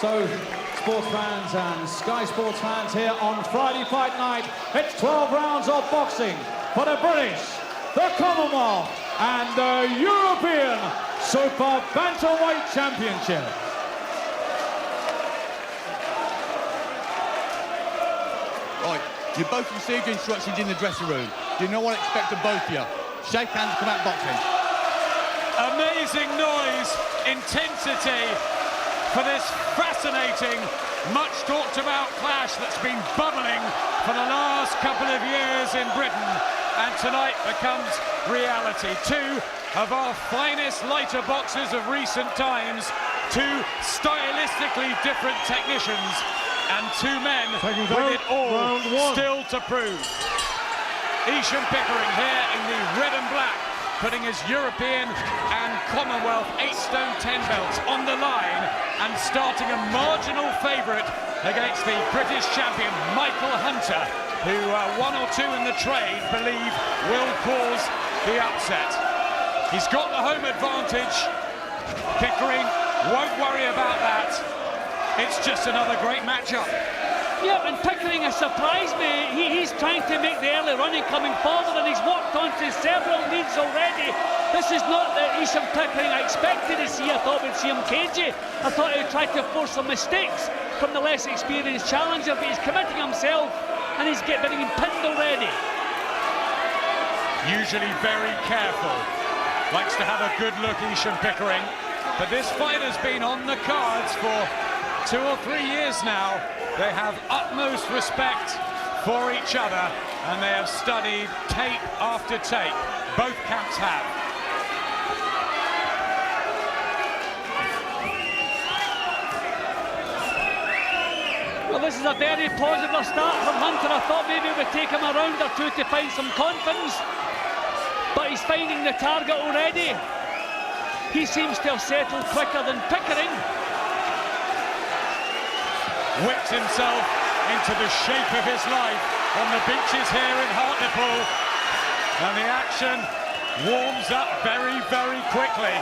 So, sports fans and Sky Sports fans here on Friday Fight Night, it's 12 rounds of boxing for the British, the Commonwealth and the European Super Bantamweight Championship. Right, you both received instructions in the dressing room. Do you know what I expect of both of you? Shake hands and come out boxing. Amazing noise, intensity for this fascinating, much talked about clash that's been bubbling for the last couple of years in Britain, and tonight becomes reality. Two of our finest lighter boxers of recent times, two stylistically different technicians, and two men with it all still to prove. Esham Pickering here in the red and black, putting his European and Commonwealth 8-stone 10 belts on the line and starting a marginal favourite against the British champion Michael Hunter, who one or two in the trade believe will cause the upset. He's got the home advantage. Pickering won't worry about that. It's just another great matchup. Yeah, and Pickering has surprised me. He's trying to make the early running coming forward, and he's walked onto several leads already. This is not the Esham Pickering I expected to see. I thought we'd see him cagey. I thought he'd try to force some mistakes from the less experienced challenger, but he's committing himself, and he's getting pinned already. Usually very careful. Likes to have a good look, Esham Pickering. But this fight has been on the cards for 2 or 3 years now. They have utmost respect for each other, and they have studied tape after tape. Both camps have. Well, this is a very positive start from Hunter. I thought maybe it would take him a round or two to find some confidence, but he's finding the target already. He seems to have settled quicker than Pickering. Whipped himself into the shape of his life on the beaches here in Hartlepool, and the action warms up very, very quickly.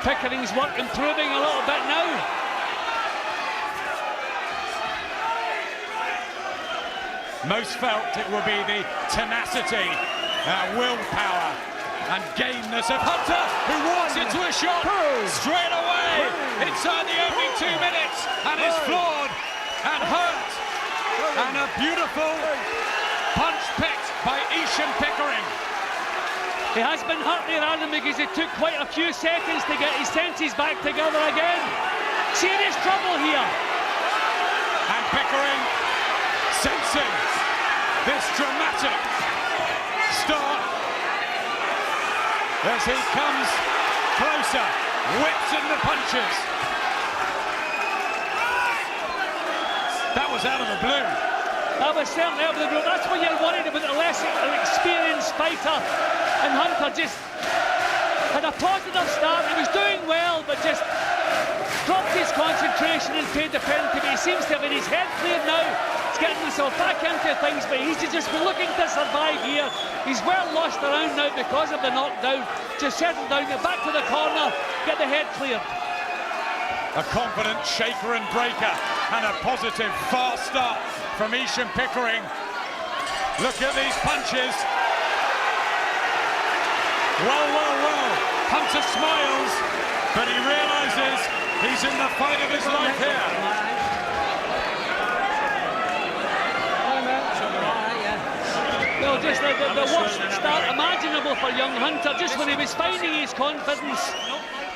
Pickering's work improving a little bit now. Most felt it will be the tenacity, willpower and gameness of Hunter, who walks into a shot straight away inside the opening 2 minutes and is floored and hurt. And a beautiful punch picked by Esham Pickering. He has been hurt there, Adam, because it took quite a few seconds to get his senses back together again. Serious trouble here. And Pickering sensing this dramatic start as he comes closer, whips in the punches. That was out of the blue. That was certainly out of the blue. That's when you're worried about a less experienced fighter. And Hunter just had a positive start. He was doing well, but just dropped his concentration and paid the penalty. But he seems to have in his head cleared now. He's getting himself back into things, but he's just been looking to survive here. He's well lost around now because of the knockdown. Just settle down, get back to the corner, get the head cleared. A confident shaker and breaker, and a positive fast start from Esham Pickering. Look at these punches. Well. Hunter smiles, but he realizes he's in the fight of his life here. Well, just the worst start imaginable for young Hunter, just when he was finding his confidence.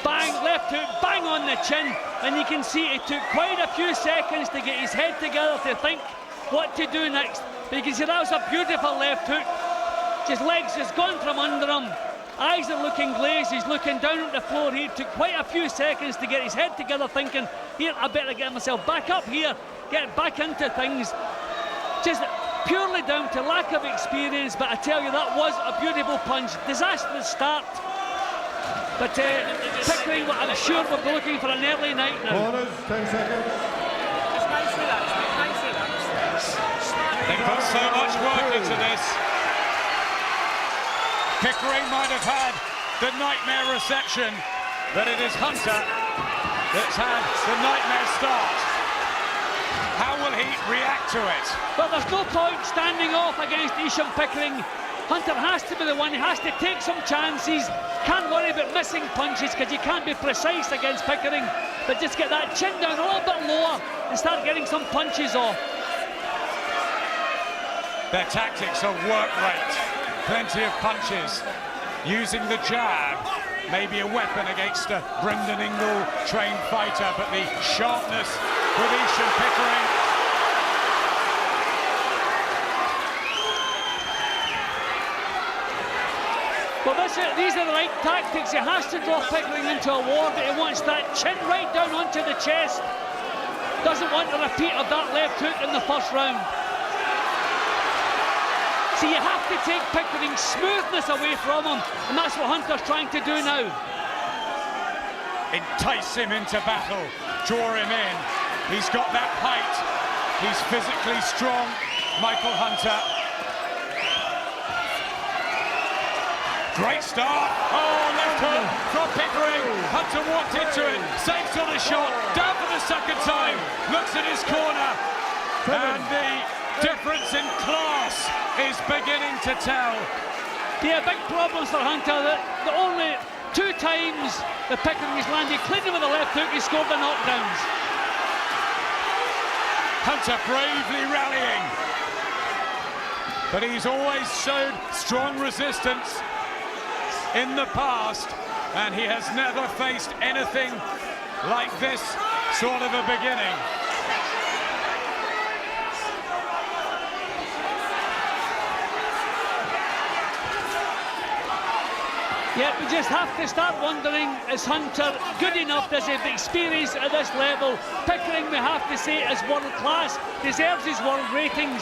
Bang, left hook, bang on the chin, and you can see it took quite a few seconds to get his head together to think what to do next. But you can see that was a beautiful left hook. His legs just gone from under him. Eyes are looking glazed, he's looking down at the floor here. It took quite a few seconds to get his head together, thinking, here, I better get myself back up here, get back into things. Just purely down to lack of experience, but I tell you, that was a beautiful punch. Disastrous start. But Pickering, I'm sure we'll be looking for an early night now. Corners, 10 seconds. They put so much work into this. Pickering might have had the nightmare reception that it is Hunter that's had the nightmare start. How will he react to it? But there's no point standing off against Esham Pickering. Hunter has to be the one, he has to take some chances. Can't worry about missing punches because you can't be precise against Pickering. But just get that chin down a little bit lower and start getting some punches off. Their tactics are work rate, plenty of punches, using the jab, maybe a weapon against a Brendan Ingle trained fighter, but the sharpness with Esham Pickering. Well, these are the right tactics. He has to draw Pickering into a ward. He wants that chin right down onto the chest. Doesn't want a repeat of that left hook in the first round. So you have to take Pickering's smoothness away from him, and that's what Hunter's trying to do now. Entice him into battle, draw him in. He's got that height. He's physically strong, Michael Hunter. Great start. Oh, left hook from Pickering. Hunter walked into it, saves on the shot, down for the second time, looks at his corner, and the difference in class is beginning to tell. Yeah, big problems for Hunter. The only 2 times the Pickering has landed cleanly with the left hook, he scored the knockdowns. Hunter bravely rallying, but he's always showed strong resistance in the past, and he has never faced anything like this sort of a beginning. Yeah, we just have to start wondering, is Hunter good enough? Does he have the experience at this level? Pickering, we have to say, is world class, deserves his world ratings,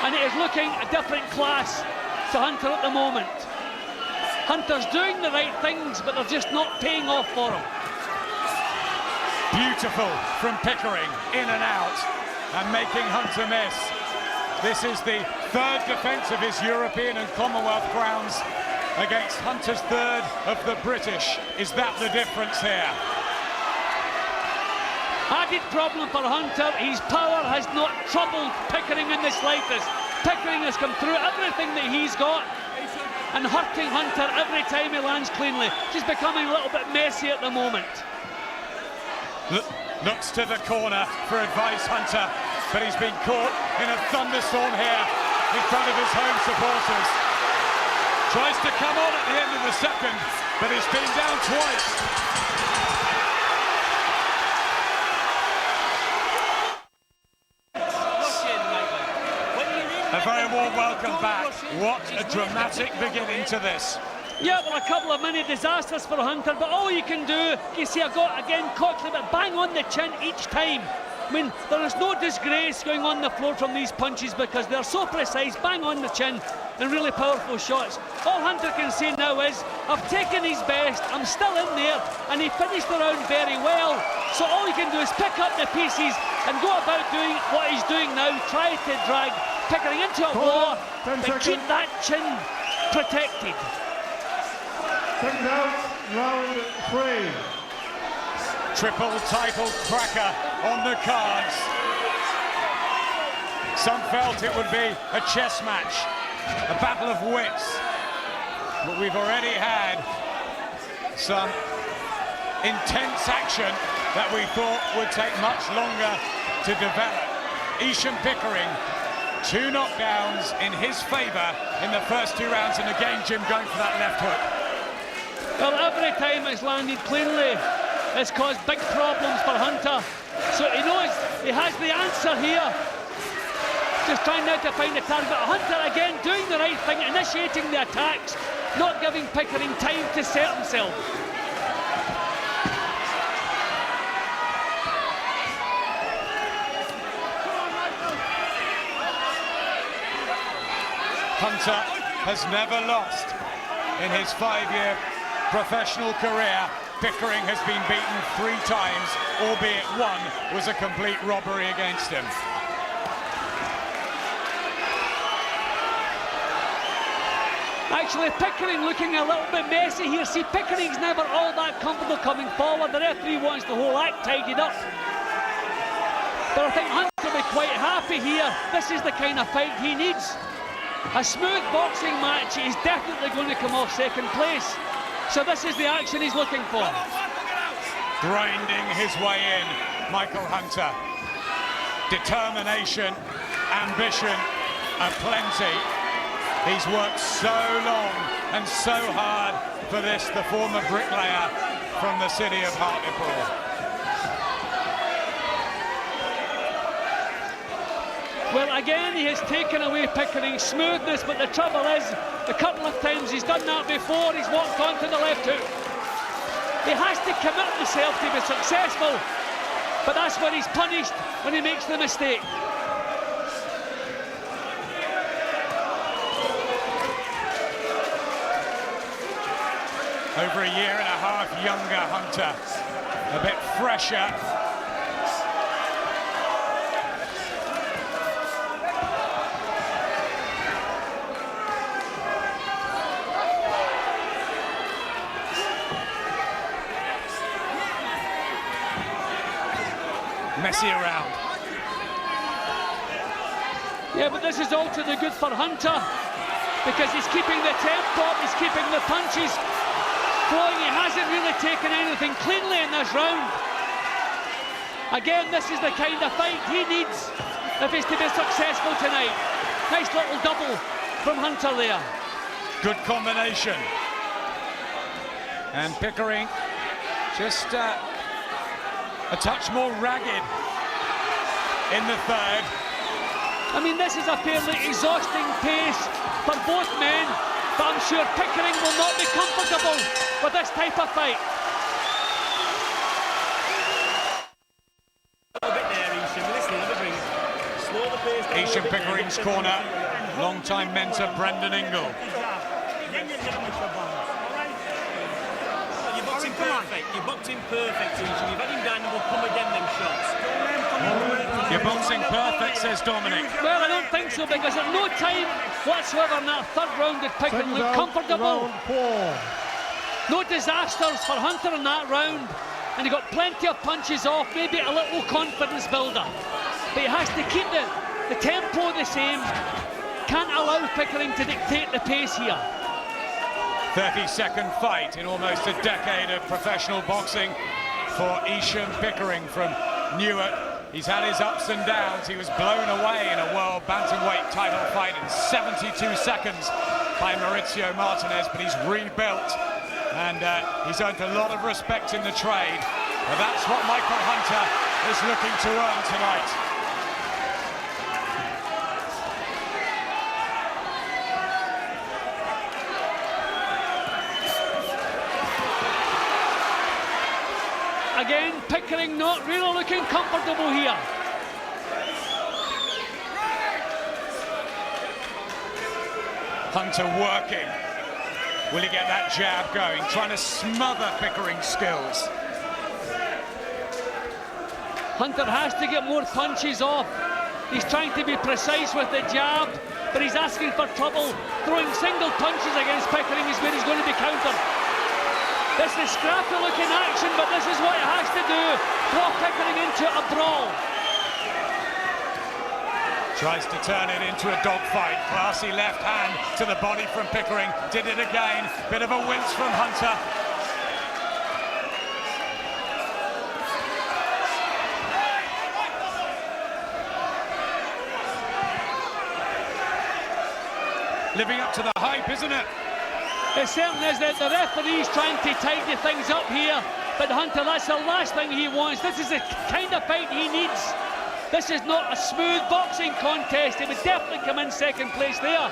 and it is looking a different class to Hunter at the moment. Hunter's doing the right things, but they're just not paying off for him. Beautiful from Pickering, in and out, and making Hunter miss. This is the 3rd defence of his European and Commonwealth crowns against Hunter's 3rd of the British. Is that the difference here? Added problem for Hunter, his power has not troubled Pickering in the slightest. Pickering has come through everything that he's got and hurting Hunter every time he lands cleanly. Just becoming a little bit messy at the moment. Looks to the corner for advice, Hunter, but he's been caught in a thunderstorm here in front of his home supporters. Tries to come on at the end of the second, but he's been down twice. A very warm welcome back. What a dramatic beginning to this. Yeah, well, a couple of mini disasters for Hunter, but all you can do, you see, I got again caught but bang on the chin each time. I mean, there is no disgrace going on the floor from these punches because they're so precise, bang on the chin, and really powerful shots. All Hunter can say now is, I've taken his best, I'm still in there, and he finished the round very well. So all you can do is pick up the pieces and go about doing what he's doing now, try to drag Pickering into a blow, but keep that chin protected. Second out, round 3. Triple title cracker on the cards. Some felt it would be a chess match, a battle of wits, but we've already had some intense action that we thought would take much longer to develop. Esham Pickering, 2 knockdowns in his favour in the first 2 rounds, and again Jim going for that left hook. Well, every time it's landed cleanly, it's caused big problems for Hunter. So he knows he has the answer here. Just trying now to find the target. Hunter again doing the right thing, initiating the attacks, not giving Pickering time to set himself. Hunter has never lost in his 5-year professional career. Pickering has been beaten 3 times, albeit 1 was a complete robbery against him. Actually, Pickering looking a little bit messy here. See, Pickering's never all that comfortable coming forward. The referee wants the whole act tidied up. But I think Hunter will be quite happy here. This is the kind of fight he needs. A smooth boxing match, he's definitely going to come off second place. So this is the action he's looking for. Grinding his way in, Michael Hunter. Determination, ambition, aplenty. He's worked so long and so hard for this, the former bricklayer from the city of Hartlepool. Well, again, he has taken away Pickering's smoothness, but the trouble is, a couple of times he's done that before, he's walked onto the left hook. He has to commit himself to be successful, but that's when he's punished, when he makes the mistake. Over a year and a half younger Hunter, a bit fresher. Messy around. Yeah, but this is all to the good for Hunter, because he's keeping the tempo up, he's keeping the punches flowing. He hasn't really taken anything cleanly in this round. Again, this is the kind of fight he needs if he's to be successful tonight. Nice little double from Hunter there. Good combination. And Pickering just a touch more ragged in the third. I mean, this is a fairly exhausting pace for both men, but I'm sure Pickering will not be comfortable with this type of fight. Esham Pickering's corner, long-time mentor Brendan Ingle. You boxed him perfect, Esham. You've had him down and will come again, them shots. You're boxing perfect, says Dominic. Well, I don't think so, because at no time whatsoever in that third round did Pickering look comfortable. No disasters for Hunter in that round, and he got plenty of punches off, maybe a little confidence builder. But he has to keep the tempo the same. Can't allow Pickering to dictate the pace here. 32nd fight in almost a decade of professional boxing for Esham Pickering from Newark. He's had his ups and downs. He was blown away in a world bantamweight title fight in 72 seconds by Mauricio Martinez, but he's rebuilt and he's earned a lot of respect in the trade. But that's what Michael Hunter is looking to earn tonight. Again, Pickering not really looking comfortable here. Hunter working. Will he get that jab going? Trying to smother Pickering's skills. Hunter has to get more punches off. He's trying to be precise with the jab, but he's asking for trouble. Throwing single punches against Pickering is where he's going to be countered. This is scrappy looking action, but this is what it has to do. Throw Pickering into a brawl. Tries to turn it into a dogfight. Classy left hand to the body from Pickering. Did it again. Bit of a wince from Hunter. Living up to the hype, isn't it? It certainly is. That the referee's trying to tidy things up here, but Hunter, that's the last thing he wants. This is the kind of fight he needs. This is not a smooth boxing contest. He would definitely come in second place there.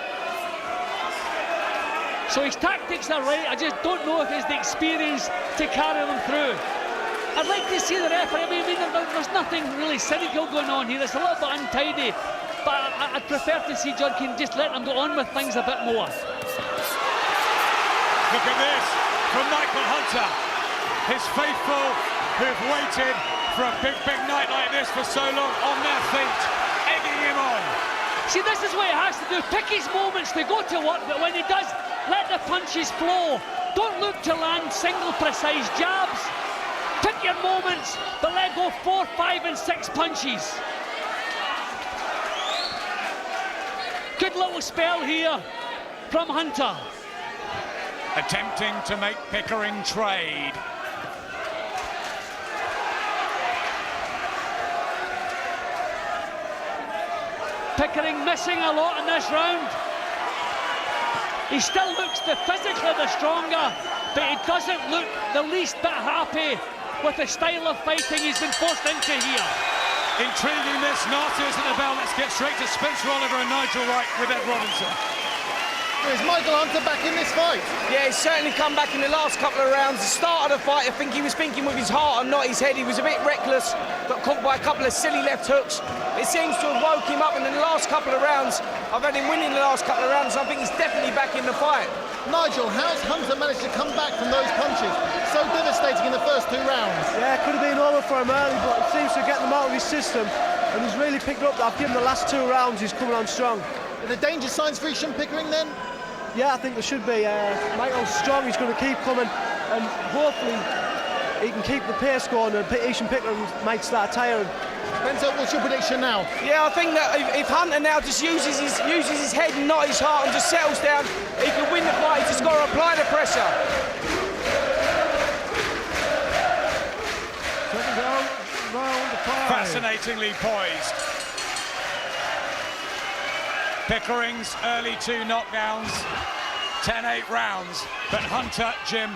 So his tactics are right. I just don't know if he's the experience to carry them through. I'd like to see the referee. I mean, there's nothing really cynical going on here. It's a little bit untidy, but I'd prefer to see John Keane just let them go on with things a bit more. Look at this from Michael Hunter. His faithful who've waited for a big night like this for so long on their feet, egging him on. See, this is what he has to do. Pick his moments to go to work, but when he does, let the punches flow. Don't look to land single precise jabs. Pick your moments, but let go 4, 5 and 6 punches. Good little spell here from Hunter. Attempting to make Pickering trade. Pickering missing a lot in this round. He still looks physically the stronger, but he doesn't look the least bit happy with the style of fighting he's been forced into here. Intriguing this, nasty isn't the bell. Let's get straight to Spencer Oliver and Nigel Wright with Ed Robinson. Is Michael Hunter back in this fight? Yeah, he's certainly come back in the last couple of rounds. The start of the fight, I think he was thinking with his heart and not his head. He was a bit reckless, got caught by a couple of silly left hooks. It seems to have woke him up, and in the last couple of rounds, I've had him winning the last couple of rounds, so I think he's definitely back in the fight. Nigel, how's Hunter managed to come back from those punches? So devastating in the first 2 rounds. Yeah, it could have been over for him early, but it seems to get them out of his system, and he's really picked up. I've given the last 2 rounds, he's coming on strong. Are there danger signs for Esham Pickering then? Yeah, I think there should be. Michael's strong, he's going to keep coming, and hopefully he can keep the pace going, and Esham Pickering might start tiring. Spencer, what's your prediction now? Yeah, I think that if Hunter now just uses his head and not his heart and just settles down, he can win the fight. He's just got to apply the pressure. Fascinatingly poised. Pickering's early 2 knockdowns, 10-8 rounds, but Hunter, Jim,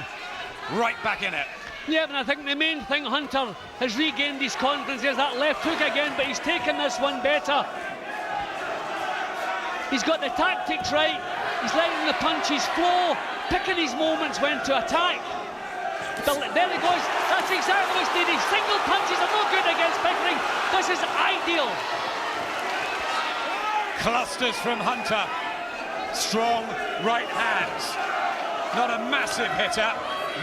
right back in it. Yeah, and I think the main thing Hunter has regained his confidence is that left hook again, but he's taken this one better. He's got the tactics right, he's letting the punches flow, picking his moments when to attack. There he goes, that's exactly what's needed. Single punches are no good against Pickering. This is ideal. Clusters from Hunter. Strong right hands. Not a massive hitter.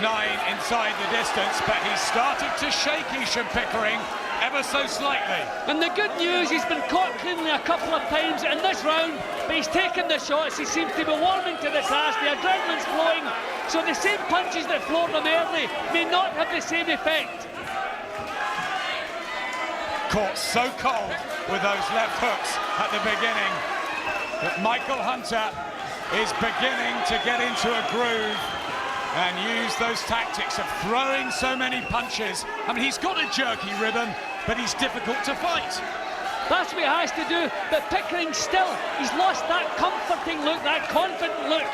9 inside the distance, but he's started to shake Esham Pickering ever so slightly. And the good news, he's been caught cleanly a couple of times in this round, but he's taken the shots. He seems to be warming to the task. The adrenaline's flowing, so the same punches that floored him early may not have the same effect. Caught so cold with those left hooks at the beginning, but Michael Hunter is beginning to get into a groove and use those tactics of throwing so many punches. I mean, he's got a jerky rhythm, but he's difficult to fight. That's what he has to do, but Pickering still, he's lost that comforting look, that confident look.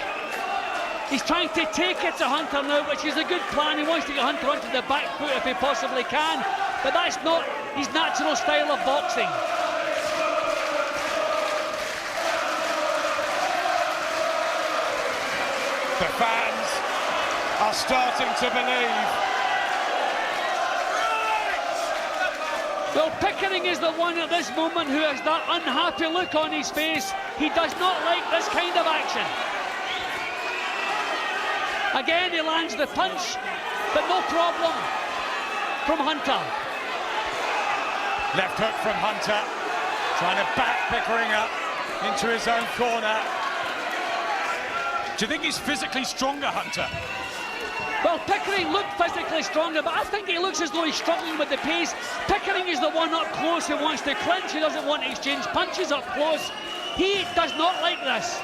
He's trying to take it to Hunter now, which is a good plan. He wants to get Hunter onto the back foot if he possibly can, but that's not his natural style of boxing. The fans are starting to believe. Well, Pickering is the one at this moment who has that unhappy look on his face. He does not like this kind of action. Again, he lands the punch, but no problem from Hunter. Left hook from Hunter, trying to back Pickering up into his own corner. Do you think he's physically stronger, Hunter? Well, Pickering looked physically stronger, but I think he looks as though he's struggling with the pace. Pickering is the one up close who wants to clinch. He doesn't want to exchange punches up close. He does not like this.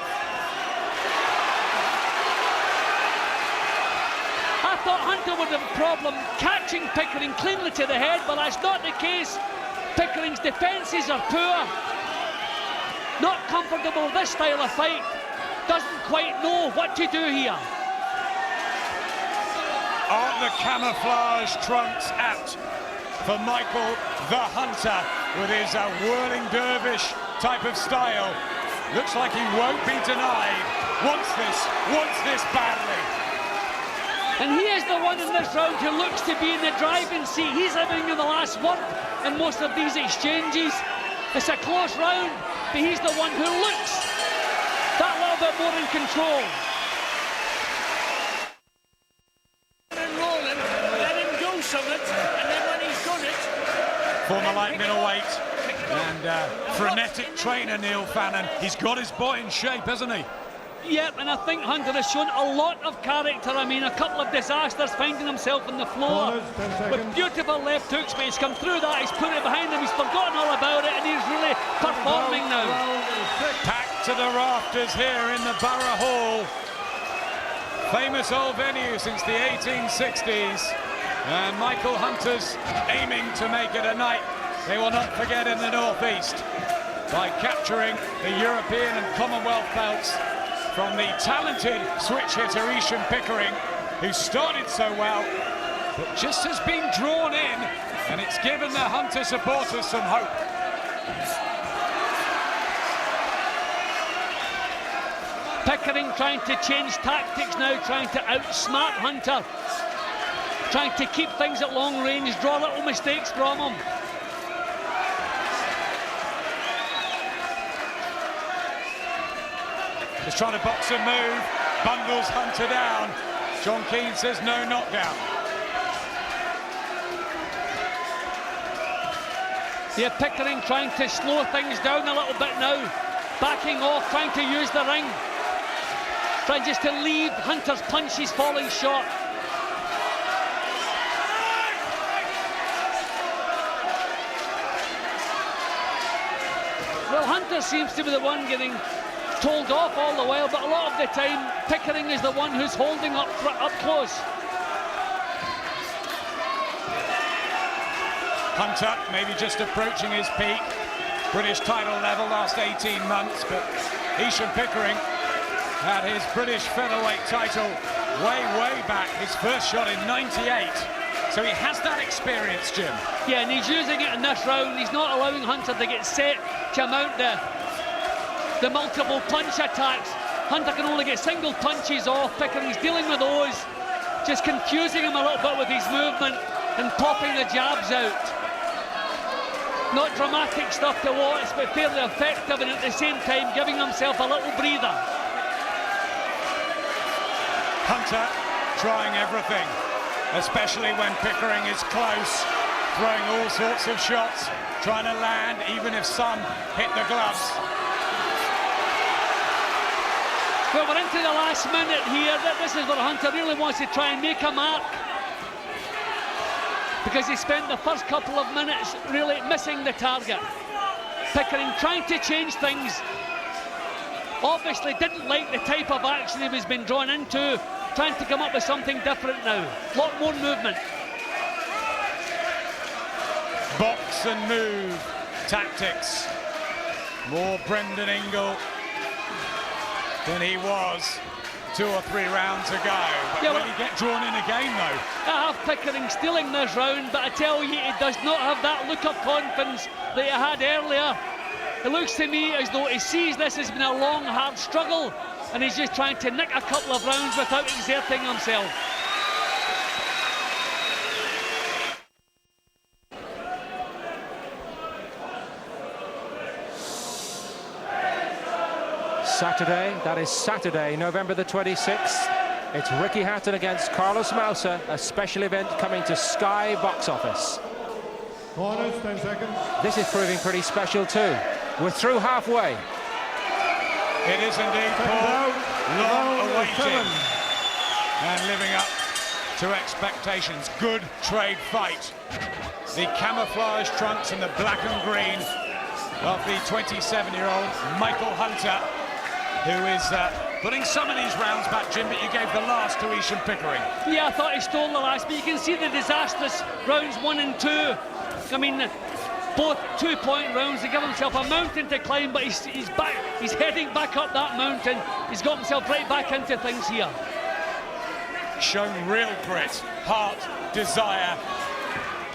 I thought Hunter would have a problem catching Pickering cleanly to the head, but that's not the case. Pickering's defences are poor. Not comfortable with this style of fight. Doesn't quite know what to do here. Aren't the camouflage trunks out for Michael the Hunter with his whirling dervish type of style? Looks like he won't be denied. Wants this badly. And he is the one in this round who looks to be in the driving seat. He's having the last word in most of these exchanges. It's a close round, but he's the one who looks that little bit more in control. And rolling, let him do something, and then when he's done it... Former light middleweight and frenetic trainer Neil Fannon. He's got his boy in shape, hasn't he? Yep, and I think Hunter has shown a lot of character. I mean, a couple of disasters, finding himself on the floor with beautiful left hooks, but he's come through that, he's put it behind him, he's forgotten all about it, and he's really performing now. Packed to the rafters here in the Borough Hall. Famous old venue since the 1860s. And Michael Hunter's aiming to make it a night they will not forget in the Northeast by capturing the European and Commonwealth belts from the talented switch hitter Esham Pickering, who started so well, but just has been drawn in, and it's given the Hunter supporters some hope. Pickering trying to change tactics now, trying to outsmart Hunter, trying to keep things at long range, draw little mistakes from him. Just trying to box and move, bundles Hunter down. John Keane says no knockdown. Yeah, Pickering trying to slow things down a little bit now, backing off, trying to use the ring, trying just to leave Hunter's punches falling short. Well, Hunter seems to be the one getting told off all the while, but a lot of the time Pickering is the one who's holding up close. Hunter maybe just approaching his peak, British title level last 18 months, but Esham Pickering had his British featherweight title way back, his first shot in '98. So he has that experience, Jim. Yeah, and he's using it in this round. He's not allowing Hunter to get set to mount the multiple punch attacks. Hunter can only get single punches off. Pickering's dealing with those, just confusing him a little bit with his movement and popping the jabs out. Not dramatic stuff to watch, but fairly effective, and at the same time giving himself a little breather. Hunter trying everything, especially when Pickering is close, throwing all sorts of shots, trying to land even if some hit the gloves. Well, we're into the last minute here. This is where Hunter really wants to try and make a mark, because he spent the first couple of minutes really missing the target. Pickering trying to change things. Obviously didn't like the type of action he was being drawn into, trying to come up with something different now. A lot more movement. Box and move tactics. More Brendan Ingle than he was 2 or 3 rounds ago. But yeah, will he get drawn in again, though? I have Pickering stealing this round, but I tell you, he does not have that look of confidence that he had earlier. It looks to me as though he sees this has been a long, hard struggle, and he's just trying to nick a couple of rounds without exerting himself. Saturday, that is Saturday, November the 26th. It's Ricky Hatton against Carlos Mauser, a special event coming to Sky Box Office. Corners, 10 seconds. This is proving pretty special too. We're through halfway. It is indeed, Paul. Long awaited and living up to expectations. Good trade fight. The camouflage trunks and the black and green of the 27-year-old Michael Hunter, who is putting some of these rounds back, Jim, but you gave the last to Esham Pickering. Yeah, I thought he stole the last, but you can see the disastrous rounds 1 and 2. I mean, both 2-point rounds. He gave himself a mountain to climb, but he's heading back up that mountain. He's got himself right back into things here. Shown real grit, heart, desire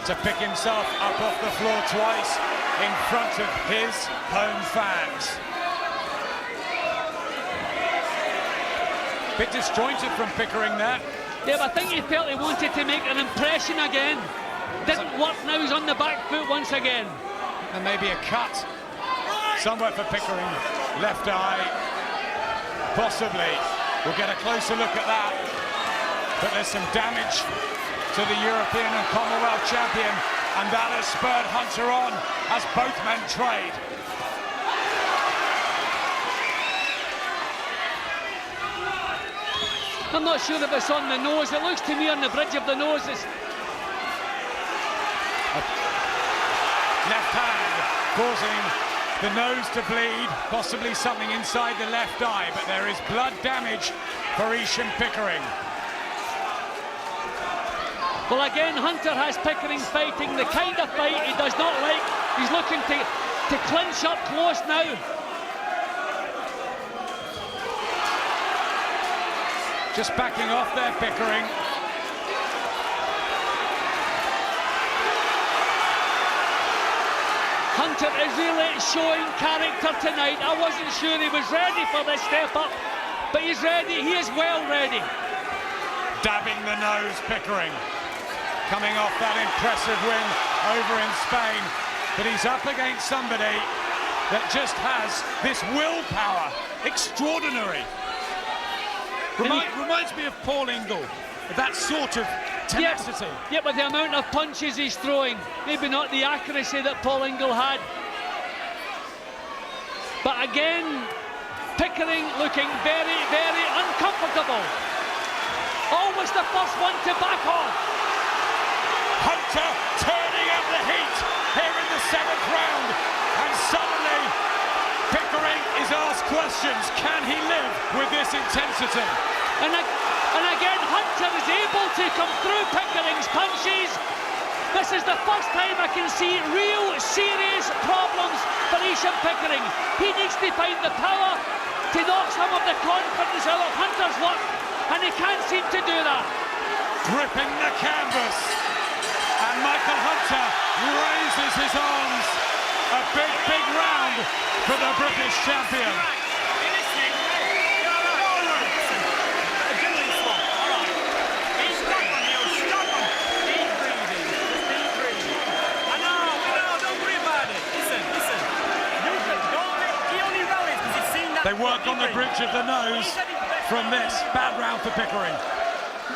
to pick himself up off the floor twice in front of his home fans. Bit disjointed from Pickering there. Yeah, but I think he felt he wanted to make an impression again. Didn't work, now he's on the back foot once again. And maybe a cut somewhere for Pickering. Left eye, possibly. We'll get a closer look at that. But there's some damage to the European and Commonwealth champion, and that has spurred Hunter on as both men trade. I'm not sure if it's on the nose. It looks to me on the bridge of the nose. It's left hand causing the nose to bleed, possibly something inside the left eye, but there is blood damage for Esham Pickering. Well, again, Hunter has Pickering fighting the kind of fight he does not like. He's looking to clinch up close now. Just backing off there, Pickering. Hunter is really showing character tonight. I wasn't sure he was ready for this step up, but he's ready. He is well ready. Dabbing the nose, Pickering. Coming off that impressive win over in Spain. But he's up against somebody that just has this willpower. Extraordinary. Reminds me of Paul Ingle. That sort of tenacity. Yeah, but the amount of punches he's throwing, maybe not the accuracy that Paul Ingle had. But again, Pickering looking very, very uncomfortable. Always the first one to back off. Hunter turning up the heat here in the 7th round. And suddenly, Pickering is asked questions. Can he live with this intensity? And again, Hunter is able to come through Pickering's punches. This is the first time I can see real serious problems for Esham Pickering. He needs to find the power to knock some of the confidence out of Hunter's work, and he can't seem to do that. Gripping the canvas, and Michael Hunter raises his arms. A big, big round for the British champion. They work on the bridge of the nose from this. Bad round for Pickering.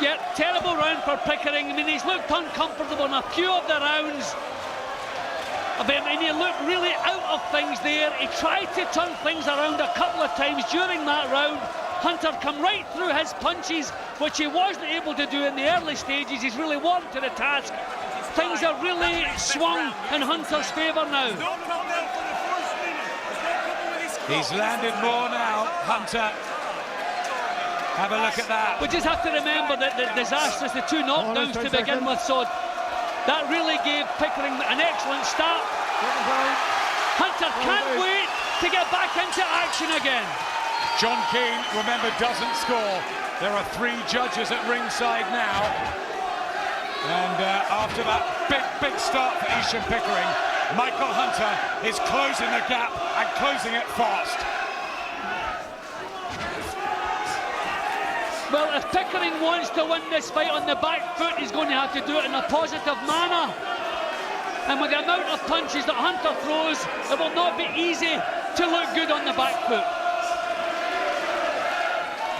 Yeah, terrible round for Pickering. I mean, he's looked uncomfortable in a few of the rounds. I mean, he looked really out of things there. He tried to turn things around a couple of times during that round. Hunter come right through his punches, which he wasn't able to do in the early stages. He's really warmed to the task. Things are really swung in Hunter's favour now. He's landed more now, Hunter. Have a look at that. We just have to remember that the disastrous, the 2 knockdowns to begin with, so that really gave Pickering an excellent start. Hunter can't wait to get back into action again. John Keane, remember, doesn't score. There are 3 judges at ringside now. And after that big start for Esham Pickering, Michael Hunter is closing the gap and closing it fast. Well, if Pickering wants to win this fight on the back foot, he's going to have to do it in a positive manner. And with the amount of punches that Hunter throws, it will not be easy to look good on the back foot.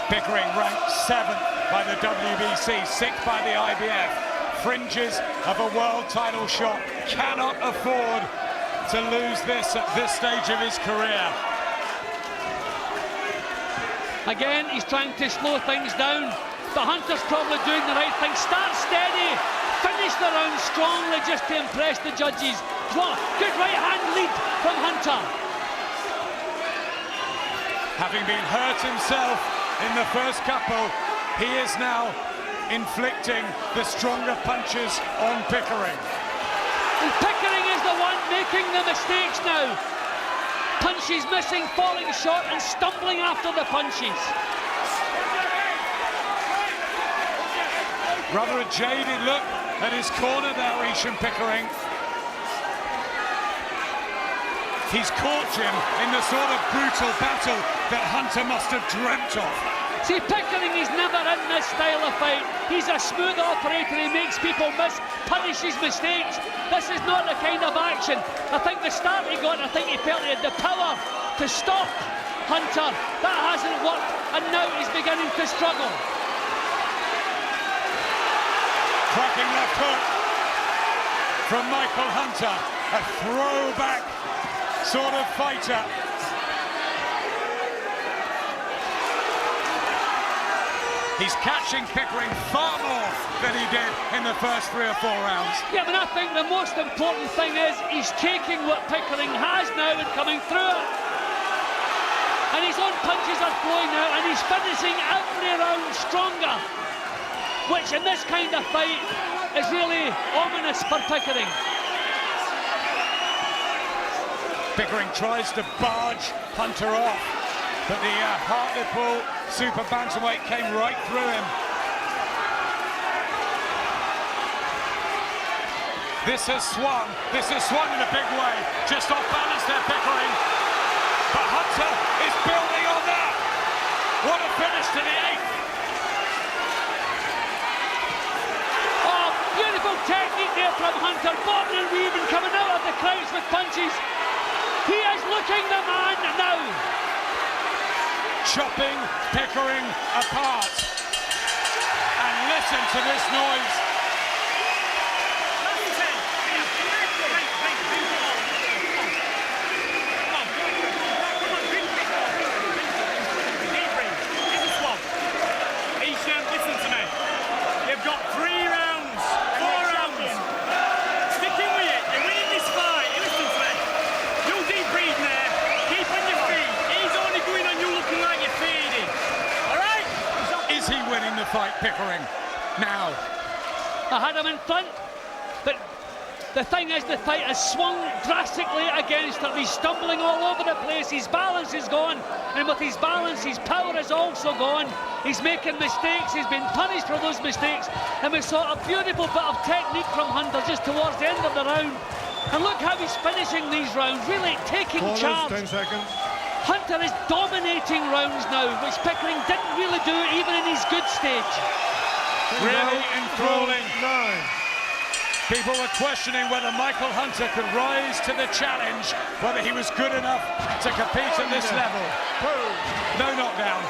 Pickering ranked 7th by the WBC, 6th by the IBF. Fringes of a world title shot, cannot afford to lose this at this stage of his career. Again, he's trying to slow things down, but Hunter's probably doing the right thing. Start steady, finish the round strongly just to impress the judges. Good right hand lead from Hunter. Having been hurt himself in the first couple, he is now inflicting the stronger punches on Pickering. And Pickering is the one making the mistakes now. Punches missing, falling short and stumbling after the punches. Rather a jaded look at his corner now, Esham Pickering. He's caught him in the sort of brutal battle that Hunter must have dreamt of. See, Pickering is never in this style of fight. He's a smooth operator, he makes people miss, punishes mistakes. This is not the kind of action. I think the start he got, I think he felt he had the power to stop Hunter. That hasn't worked, and now he's beginning to struggle. Cracking left hook from Michael Hunter, a throwback sort of fighter. He's catching Pickering far more than he did in the first 3 or 4 rounds. Yeah, but I think the most important thing is he's taking what Pickering has now and coming through it. And his own punches are flowing out, and he's finishing every round stronger, which in this kind of fight is really ominous for Pickering. Pickering tries to barge Hunter off, but the Hartlepool Super Bantamweight came right through him. This has swung in a big way. Just off balance there, Pickering. But Hunter is building on that. What a finish to the 8th. Oh, beautiful technique there from Hunter. Bobbing and weaving, coming out of the crowds with punches. He is looking the man now. Chopping Pickering apart. And listen to this noise. Esham, listen to me. You've got 3 rounds, 4 rounds. Sticking with it. You're winning this fight. Listen to me. You deep breathing there. Keep on your feet. He's only going on you looking like you're fading. All right? Is he winning the fight, Pickering? Now. I had him in front, but the thing is, the fight has swung drastically against him. He's stumbling all over the place. His balance is gone, and with his balance, his power is also gone. He's making mistakes. He's been punished for those mistakes, and we saw a beautiful bit of technique from Hunter just towards the end of the round. And look how he's finishing these rounds, really taking charge. 10 seconds. Hunter is dominating rounds now, which Pickering didn't really do even in his good stage. Really enthralling. 9. People were questioning whether Michael Hunter could rise to the challenge, whether he was good enough to compete at this level. No knockdown.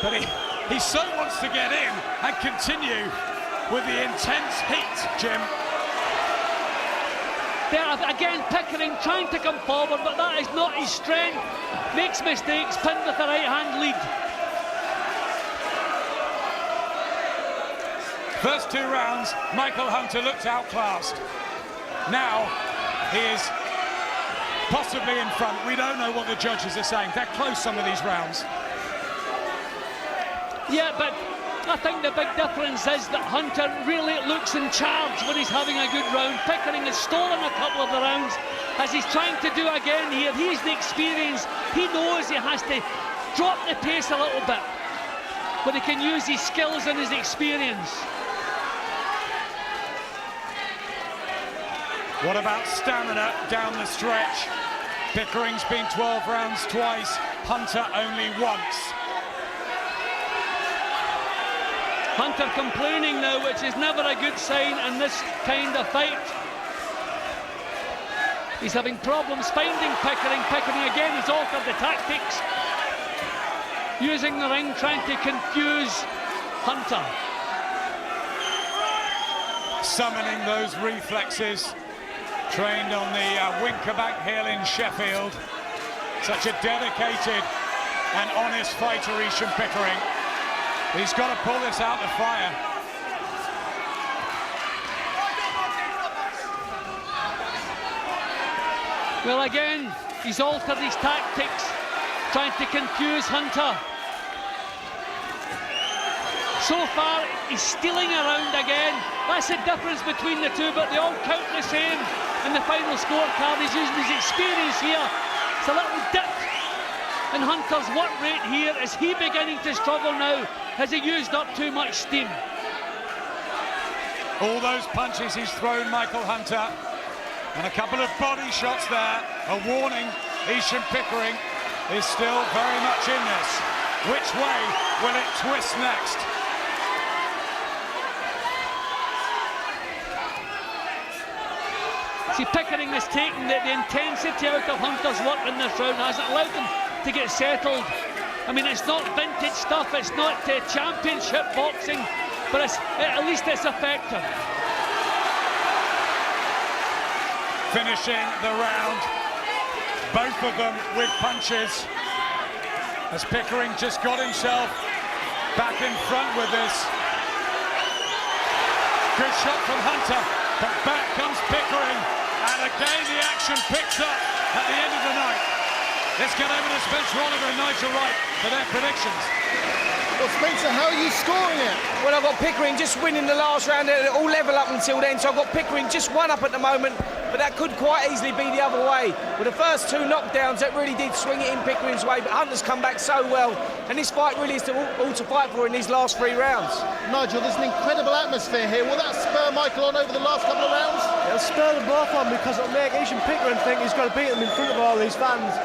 But he so wants to get in and continue with the intense heat, Jim. There again, Pickering trying to come forward, but that is not his strength. Makes mistakes, pinned with the right-hand lead. First 2 rounds, Michael Hunter looked outclassed. Now he is possibly in front. We don't know what the judges are saying. They're close, some of these rounds. Yeah, but I think the big difference is that Hunter really looks in charge when he's having a good round. Pickering has stolen a couple of the rounds, as he's trying to do again here. He's the experience. He knows he has to drop the pace a little bit, but he can use his skills and his experience. What about stamina down the stretch? Pickering's been 12 rounds twice, Hunter only once. Hunter complaining now, which is never a good sign in this kind of fight. He's having problems finding Pickering. Pickering again has altered the tactics, using the ring, trying to confuse Hunter. Summoning those reflexes, trained on the Winkerback Hill in Sheffield. Such a dedicated and honest fighter, Esham Pickering. He's got to pull this out the fire. Well, again, he's altered his tactics, trying to confuse Hunter. So far, he's stealing around again. That's the difference between the two, but they all count the same in the final scorecard. He's using his experience here. It's a little dip in Hunter's work rate here. Is he beginning to struggle now? Has he used up too much steam? All those punches he's thrown, Michael Hunter, and a couple of body shots there, a warning. Esham Pickering is still very much in this. Which way will it twist next? See, Pickering has taken the intensity out of Hunter's work in this round, hasn't allowed him to get settled. I mean, it's not vintage stuff, it's not championship boxing, but at least it's effective. Finishing the round, both of them with punches, as Pickering just got himself back in front with this. Good shot from Hunter, but back comes Pickering, and again the action picks up at the end of the night. Let's get over to Spencer Oliver and Nigel Wright for their predictions. Well, Spencer, how are you scoring it? Well, I've got Pickering just winning the last round, all level up until then, so I've got Pickering just one up at the moment, but that could quite easily be the other way. With the first two knockdowns, that really did swing it in Pickering's way, but Hunter's come back so well, and this fight really is all to fight for in these last 3 rounds. Nigel, there's an incredible atmosphere here. Will that spur Michael on over the last couple of rounds? It'll spur them both on because it'll make Esham Pickering think he's got to beat them in front of all these fans.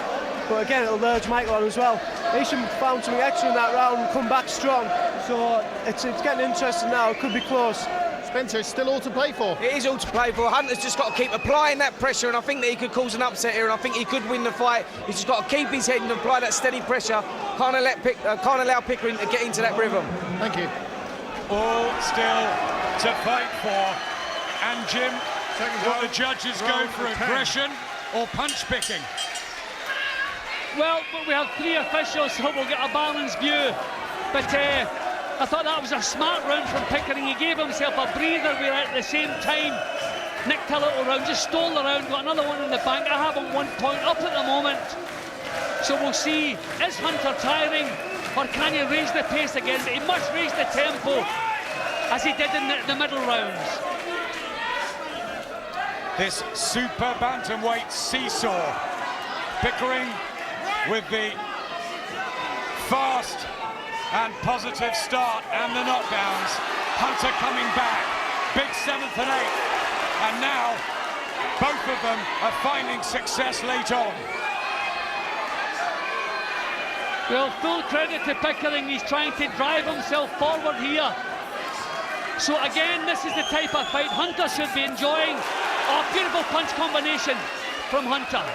But again, it'll urge Michael on as well. Esham found something extra in that round and come back strong. So it's getting interesting now. It could be close. Spencer, it's still all to play for. It is all to play for. Hunter's just got to keep applying that pressure, and I think that he could cause an upset here, and I think he could win the fight. He's just got to keep his head and apply that steady pressure. Can't allow Pickering to get into that rhythm. Thank you. All still to fight for. And Jim, will the judges go for aggression or punch picking? Well, we have 3 officials, so we'll get a balanced view. But I thought that was a smart round from Pickering. He gave himself a breather where at the same time nicked a little round, just stole the round, got another one in the bank. I have him 1 point up at the moment. So we'll see, is Hunter tiring or can he raise the pace again? But he must raise the tempo as he did in the middle rounds. This super bantamweight seesaw. Pickering with the fast and positive start and the knockdowns. Hunter coming back, big 7th and 8th, and now both of them are finding success late on. Well, full credit to Pickering. He's trying to drive himself forward here. So again, this is the type of fight Hunter should be enjoying. Oh, beautiful punch combination from Hunter.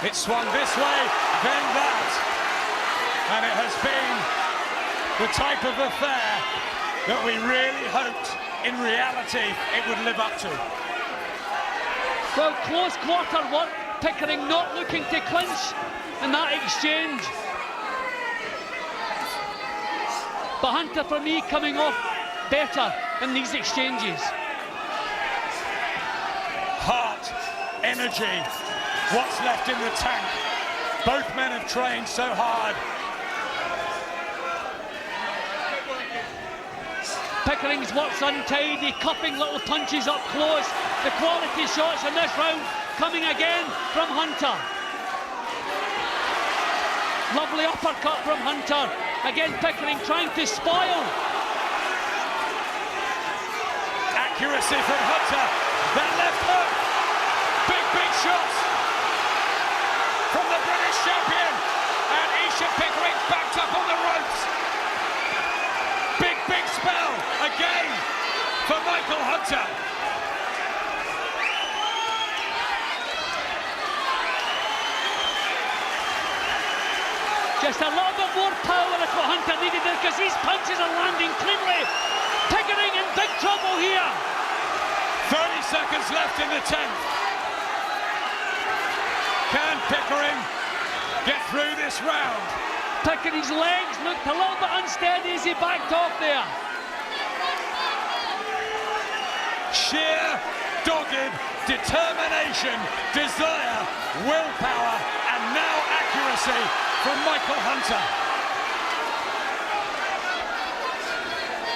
It swung this way, then that. And it has been the type of affair that we really hoped, in reality, it would live up to. Well, close quarter work. Pickering not looking to clinch in that exchange. But Hunter, for me, coming off better in these exchanges. Heart, energy. What's left in the tank? Both men have trained so hard. Pickering's work's untidy, cupping little punches up close. The quality shots in this round coming again from Hunter. Lovely uppercut from Hunter. Again, Pickering trying to spoil. Accuracy from Hunter. That left hook. Big shots from the British champion, and Esham Pickering backed up on the ropes. Big spell again for Michael Hunter. Just a little bit more power is what Hunter needed there, because these punches are landing cleanly. Pickering in big trouble here. 30 seconds left in the 10th. Can Pickering get through this round? Pickering's legs looked a little bit unsteady as he backed off there. Sheer, dogged determination, desire, willpower, and now accuracy from Michael Hunter.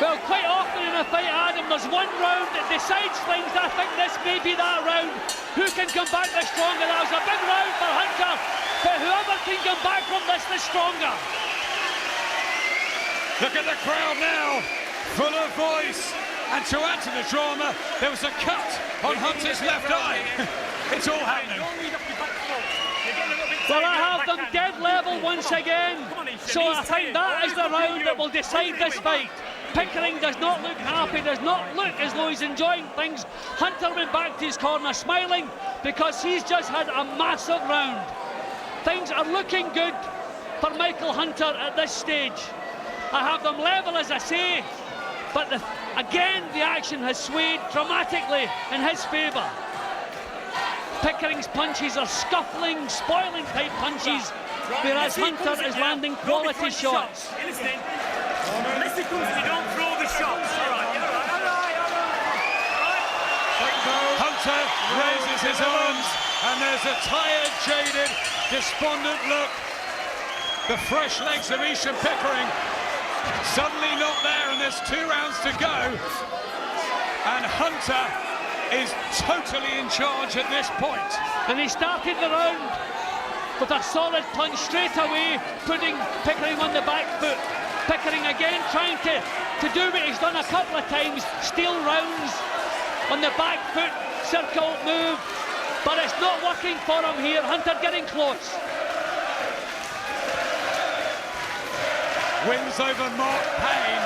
Well, quite often in a fight, Adam, there's one round that decides things. I think this may be that round. Who can come back the stronger? That was a big round for Hunter, but whoever can come back from this the stronger. Look at the crowd now, full of voice. And to add to the drama, there was a cut on Hunter's left eye. It's all happening. Well, I have them dead level once again. So I think that is the round that will decide this fight. Pickering does not look happy, does not look as though he's enjoying things. Hunter went back to his corner smiling because he's just had a massive round. Things are looking good for Michael Hunter at this stage. I have them level, as I say, but again the action has swayed dramatically in his favour. Pickering's punches are scuffling, spoiling type punches, whereas Hunter is landing quality shots. Unless he comes, they don't throw the shots. All right. Hunter raises his arms, and there's a tired, jaded, despondent look. The fresh legs of Esham Pickering suddenly not there, and there's 2 rounds to go. And Hunter is totally in charge at this point. And he started the round with a solid punch straight away, putting Pickering on the back foot. Pickering again trying to do what he's done a couple of times, steal rounds on the back foot, circle move, but it's not working for him here. Hunter getting close. Wins over Mark Payne,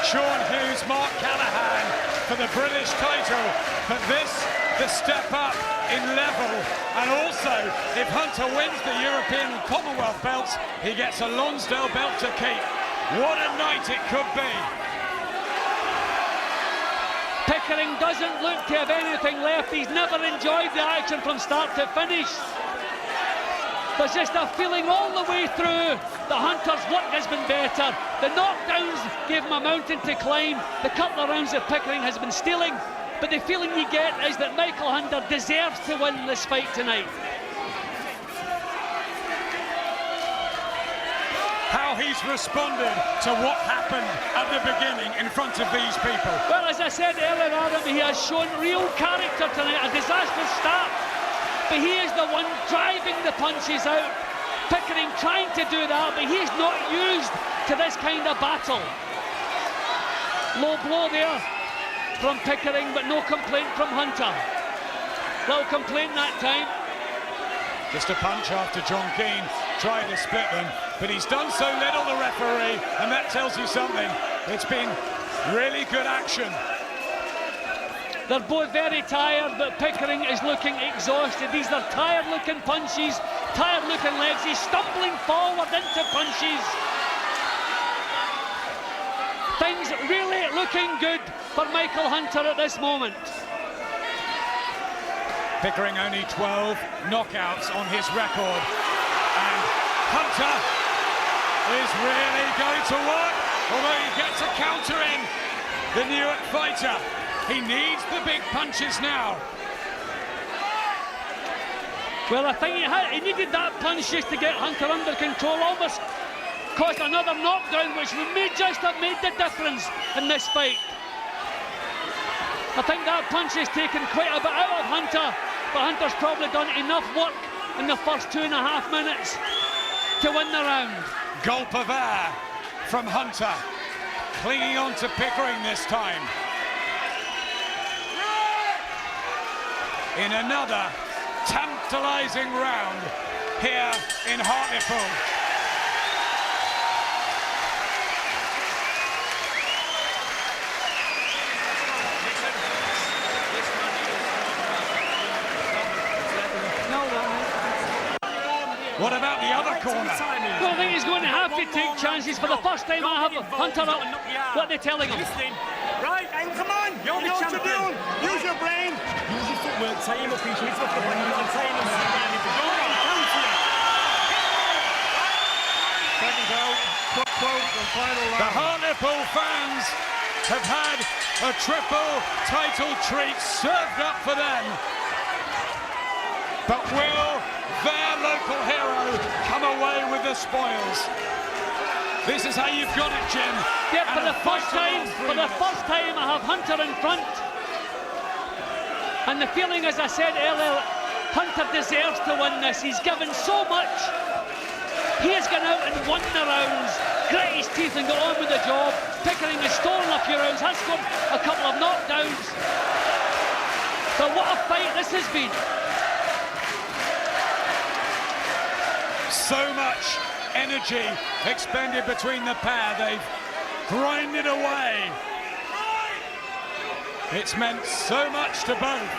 Sean Hughes, Mark Callahan for the British title, but this the step up in level, and also if Hunter wins the European and Commonwealth belts, he gets a Lonsdale belt to keep. What a night it could be. Pickering doesn't look to have anything left. He's never enjoyed the action from start to finish. There's just a feeling all the way through that Hunter's work has been better. The knockdowns gave him a mountain to climb. The couple of rounds that Pickering has been stealing. But the feeling you get is that Michael Hunter deserves to win this fight tonight. How he's responded to what happened at the beginning in front of these people. Well, as I said earlier, Adam, he has shown real character tonight. A disastrous start, but he is the one driving the punches out. Pickering trying to do that, but he's not used to this kind of battle. Low blow there from Pickering, but no complaint from Hunter. Little complaint that time. Just a punch after John Keane tried to split them, but he's done so little, the referee, and that tells you something. It's been really good action. They're both very tired, but Pickering is looking exhausted. These are tired-looking punches, tired-looking legs. He's stumbling forward into punches. Things really looking good for Michael Hunter at this moment. Pickering only 12 knockouts on his record, and Hunter is really going to work, although he gets a counter in. The Newark fighter, he needs the big punches now. Well, I think he needed that punch just to get Hunter under control, almost caused another knockdown, which may just have made the difference in this fight. I think that punch has taken quite a bit out of Hunter, but Hunter's probably done enough work in the first 2.5 minutes to win the round. Gulp of air from Hunter, clinging on to Pickering this time. In another tantalising round here in Hartlepool. What about the other corner? Well, I think he's going to have to take chances. For the first time I have Hunter up. What they're telling him. Right, and come on, you know what to do. Use your brain. Use your footwork, tie him up, he's looking for the you can tie him down. Second out, quote and final round. The Hartlepool fans have had a triple title treat served up for them. But will their local hero come away with the spoils? This is how you've got it, Jim. Yeah, for the first time I have Hunter in front. And the feeling, as I said earlier, Hunter deserves to win this. He's given so much. He has gone out and won the rounds, grit his teeth and got on with the job. Pickering has stolen a few rounds, has scored a couple of knockdowns. But what a fight this has been. So much energy expended between the pair. They've grinded away. It's meant so much to both.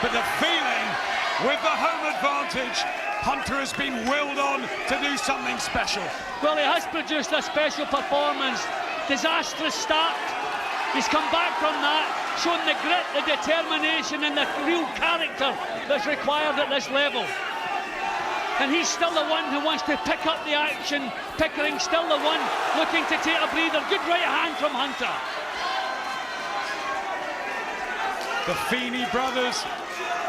But the feeling with the home advantage, Hunter has been willed on to do something special. Well, he has produced a special performance. Disastrous start. He's come back from that, shown the grit, the determination and the real character that's required at this level. and he's still the one who wants to pick up the action. Pickering still the one looking to take a breather. Good right hand from Hunter. The Feeney brothers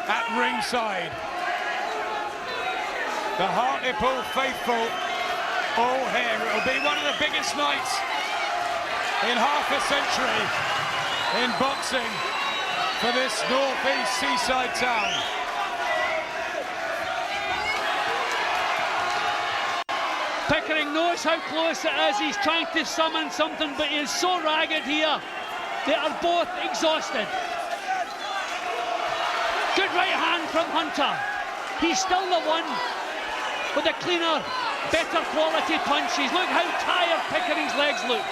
at ringside. The Hartlepool faithful all here. It'll be one of the biggest nights in half a century in boxing for this northeast seaside town. Pickering knows how close it is. He's trying to summon something, but he is so ragged here. They are both exhausted. Good right hand from Hunter. He's still the one with the cleaner, better quality punches. Look how tired Pickering's legs look.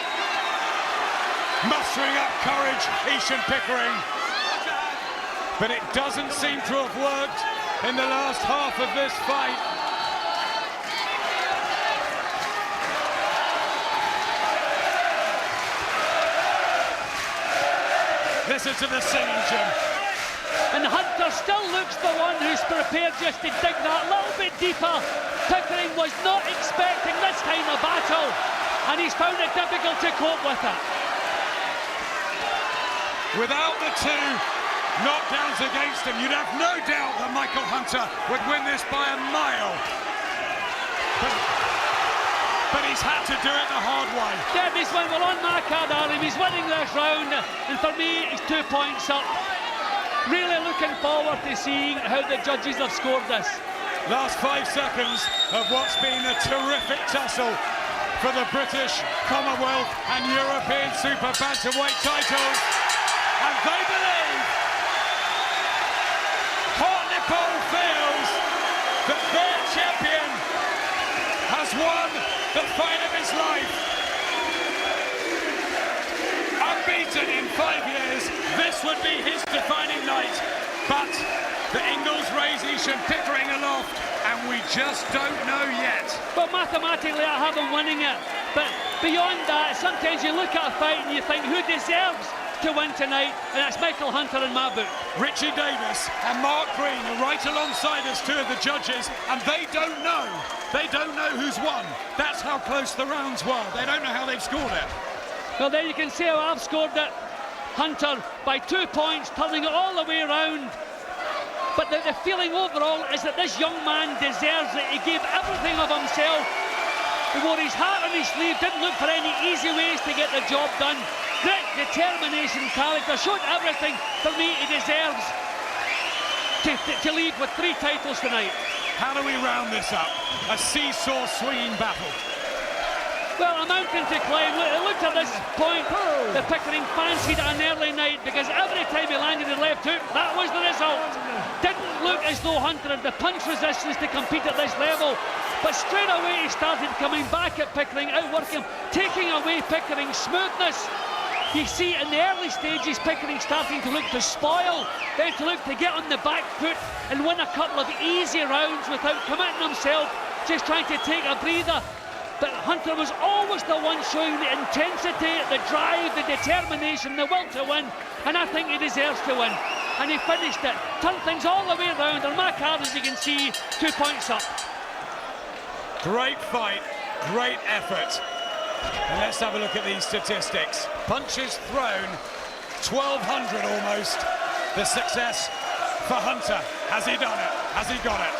Mustering up courage, Esham Pickering. But it doesn't seem to have worked in the last half of this fight. Listen to the singing, Jim. And Hunter still looks the one who's prepared just to dig that little bit deeper. Pickering was not expecting this kind of battle, and he's found it difficult to cope with it. Without the two knockdowns against him, you'd have no doubt that Michael Hunter would win this by a mile. But he's had to do it the hard way. Yeah, this one, we're on my card, Adam. He's winning this round, and for me, he's 2 points up. Really looking forward to seeing how the judges have scored this. Last 5 seconds of what's been a terrific tussle for the British, Commonwealth and European Super Bantamweight titles. And they believe, Hartlepool feels that their champion has won the fight of his life. Unbeaten in 5 years, this would be his defining night. But the Ingles raise Esham Pickering aloft, and we just don't know yet. But mathematically, I have him winning it. But beyond that, sometimes you look at a fight and you think, who deserves to win tonight? And that's Michael Hunter in my book. Richie Davis and Mark Green are right alongside us, two of the judges, and they don't know. They don't know who's won. That's how close the rounds were. They don't know how they've scored it. Well, there you can see how I've scored it. Hunter by 2 points, turning it all the way around. But the feeling overall is that this young man deserves it. He gave everything of himself. He wore his heart on his sleeve, didn't look for any easy ways to get the job done. Grit, determination, character, showed everything. For me, he deserves to leave with 3 titles tonight. How do we round this up? A seesaw swinging battle. Well, a mountain to climb. Look at this point. The Pickering fancied an early night because every time he landed the left hook, that was the result. Didn't look as though Hunter had the punch resistance to compete at this level. But straight away he started coming back at Pickering, outworking him, taking away Pickering's smoothness. You see in the early stages Pickering starting to look to spoil, then to look to get on the back foot and win a couple of easy rounds without committing himself, just trying to take a breather. But Hunter was always the one showing the intensity, the drive, the determination, the will to win, and I think he deserves to win. And he finished it, turned things all the way around. On my card, as you can see, 2 points up. Great fight, great effort. And let's have a look at these statistics. Punches thrown, 1,200 almost. The success for Hunter. Has he done it? Has he got it?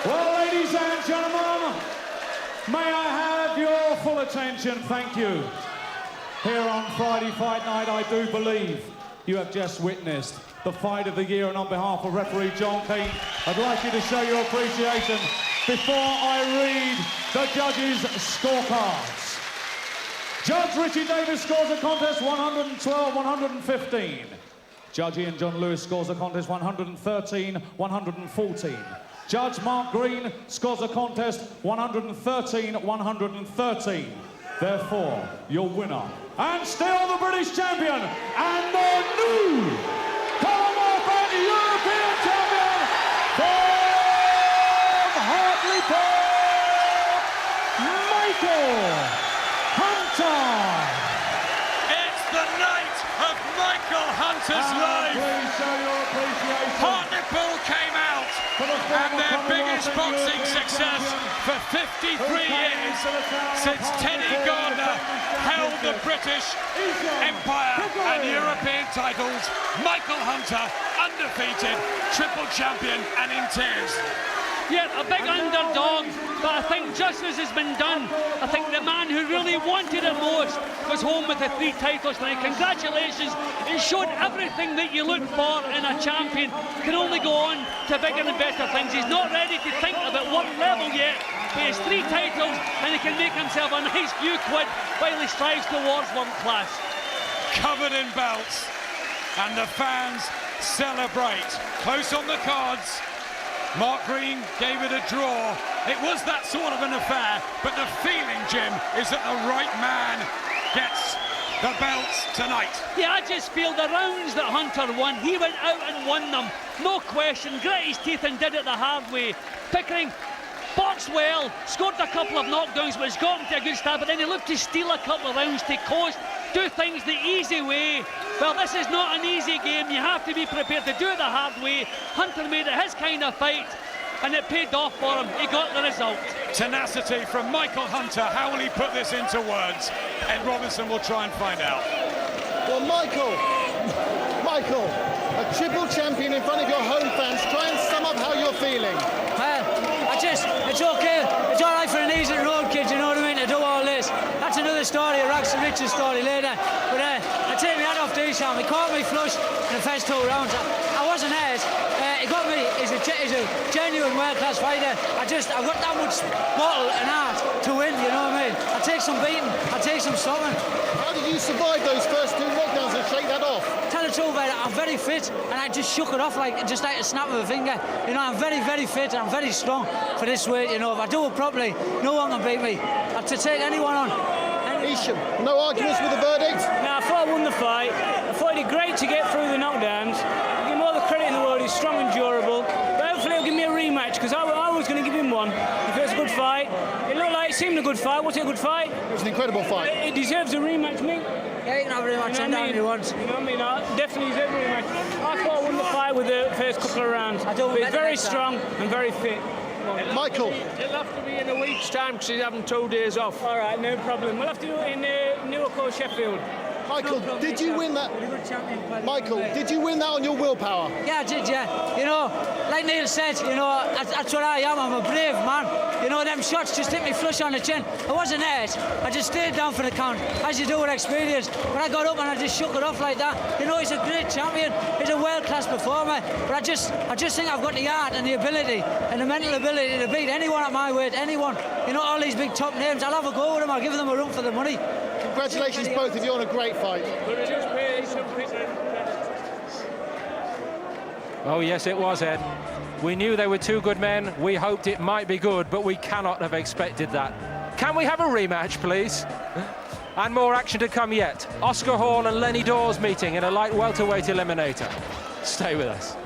Well, ladies and gentlemen, may I have your full attention, thank you. Here on Friday Fight Night, I do believe you have just witnessed the fight of the year, and on behalf of referee John Keane, I'd like you to show your appreciation before I read the judges' scorecards. Judge Richie Davis scores a contest 112-115. Judge Ian John Lewis scores a contest 113-114. Judge Mark Green scores a contest 113-113. Therefore, your winner, and still the British champion, and the new Commonwealth and European champion from Hartlepool, Michael Hunter. It's And their biggest boxing success for 53 years since Teddy Gardner held the British Empire and European titles. Michael Hunter, undefeated, triple champion and in tears. Yeah, a big underdog, but I think justice has been done. I think the man who really wanted it most was home with the 3 titles tonight. Congratulations. It showed everything that you look for in a champion. Can only go on to bigger and better things. He's not ready to think about one level yet, but he has 3 titles and he can make himself a nice few quid while he strives towards world class. Covered in belts, and the fans celebrate. Close on the cards. Mark Green gave it a draw. It was that sort of an affair, but the feeling, Jim, is that the right man gets the belts tonight. Yeah, I just feel the rounds that Hunter won, he went out and won them. No question, grit his teeth and did it the hard way. Pickering boxed well, scored a couple of knockdowns, but has gotten to a good start, but then he looked to steal a couple of rounds, to coast, do things the easy way. Well, this is not an easy game. You have to be prepared to do it the hard way. Hunter made it his kind of fight, and it paid off for him. He got the result. Tenacity from Michael Hunter. How will he put this into words? Ed Robinson will try and find out. Well, Michael, a triple champion in front of your home fans. Try and sum up how you're feeling. It's okay. It's all right for an easy road kid, you know what I mean, to do all this. That's another story, a rags to riches story later. But I take my hat off to Esham. He caught me flush in the first 2 rounds. I wasn't hurt. He got me. He's a genuine world-class fighter. I've got that much bottle and heart to win, you know what I mean. I take some beating, I take some stopping. How did you survive those first 2 knockdowns and shake that off? Tell the truth, I'm very fit, and I just shook it off like a snap of a finger. You know, I'm very, very fit, and I'm very strong for this weight. You know, if I do it properly, no one can beat me. I have to take anyone on. Esham, no arguments with the verdict? No, I thought I won the fight. I thought he did great to get through the knockdowns. I give him all the credit in the world. He's strong and durable. But hopefully he'll give me a rematch, because I was going to give him one. If it was a good fight, it looked like it seemed a good fight. Was it a good fight? It was an incredible fight. It deserves a rematch, mate. Yeah, you can have a rematch anytime he wants. You know what I mean? I definitely deserve a rematch. I thought I won the fight with the first couple of rounds. He's very strong and very fit. Michael. It'll have to be in a week's time because he's having 2 days off. All right, no problem. We'll have to do it in Newark or Sheffield. Michael, did you win that? Michael, did you win that on your willpower? Yeah, I did, yeah. You know, like Neil said, you know, that's what I am. I'm a brave man. You know, them shots just hit me flush on the chin. I wasn't hurt. I just stayed down for the count, as you do with experience. But I got up and I just shook it off like that. You know, he's a great champion. He's a world-class performer. But I just think I've got the art and the ability and the mental ability to beat anyone at my weight, anyone. You know, all these big top names. I'll have a go with them. I'll give them a run for the money. Congratulations, both of you, on a great fight. Oh, yes, it was, Ed. We knew they were 2 good men. We hoped it might be good, but we cannot have expected that. Can we have a rematch, please? And more action to come yet. Oscar Hall and Lenny Dawes meeting in a light welterweight eliminator. Stay with us.